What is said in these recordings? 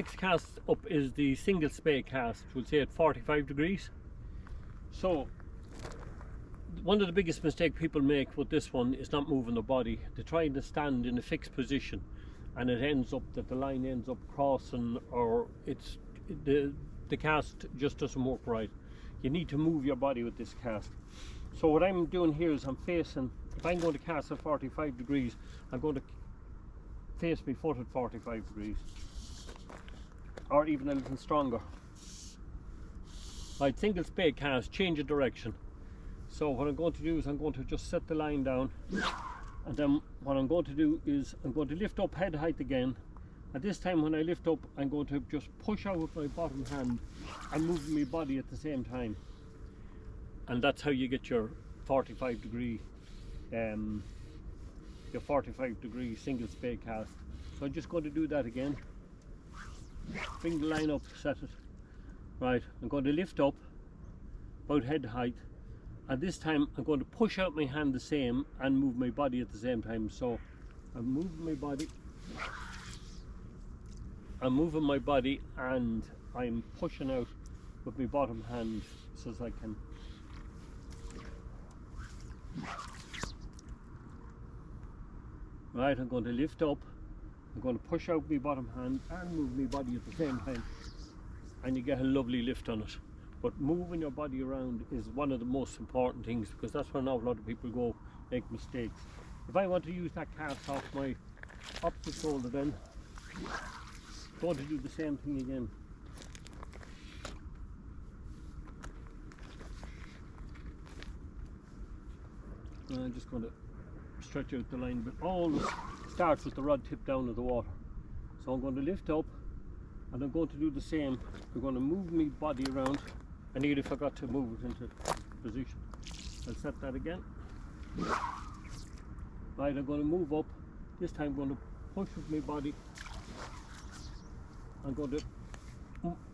Next cast up is the single spey cast, we'll say at 45 degrees. So one of the biggest mistakes people make with this one is not moving the body. They try to stand in a fixed position and it ends up that the line ends up crossing, or the cast just doesn't work right. You need to move your body with this cast. So what I'm doing here is I'm facing, if I'm going to cast at 45 degrees, I'm going to face my foot at 45 degrees, or even a little stronger. Right, single spey cast, change of direction. So what I'm going to do is I'm going to just set the line down, and then what I'm going to do is I'm going to lift up head height again. And this time when I lift up, I'm going to just push out with my bottom hand and move my body at the same time. And that's how you get your 45 degree single spey cast. So I'm just going to do that again. Bring the line up, set it. Right, I'm going to lift up about head height, and this time I'm going to push out my hand the same and move my body at the same time. So I'm moving my body, and I'm pushing out with my bottom hand so as I can. Right, I'm going to lift up, I'm going to push out my bottom hand and move my body at the same time, and you get a lovely lift on it. But moving your body around is one of the most important things, because that's where an awful lot of people go make mistakes. If I want to use that cast off my opposite shoulder, then I'm going to do the same thing again. And I'm just going to stretch out the line, but always starts with the rod tip down of the water. So I'm going to lift up, and I'm going to do the same. I'm going to move my body around. I nearly forgot to move it into position. I'll set that again. Right, I'm going to move up. This time I'm going to push with my body. I'm going to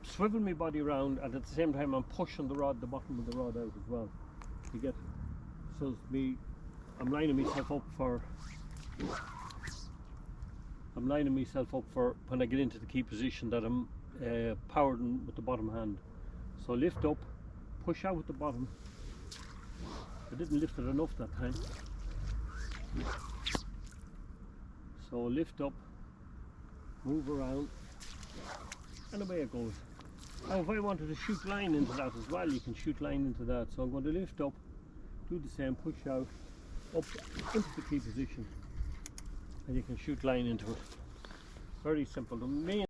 swivel my body around, and at the same time I'm pushing the bottom of the rod out as well. You get, so I'm lining myself up for when I get into the key position that I'm powering with the bottom hand. So lift up, push out with the bottom. I didn't lift it enough that time. So lift up, move around, and away it goes. Now if I wanted to shoot line into that as well, you can shoot line into that. So I'm going to lift up, do the same, push out, up into the key position, and you can shoot line into it. Very simple. The main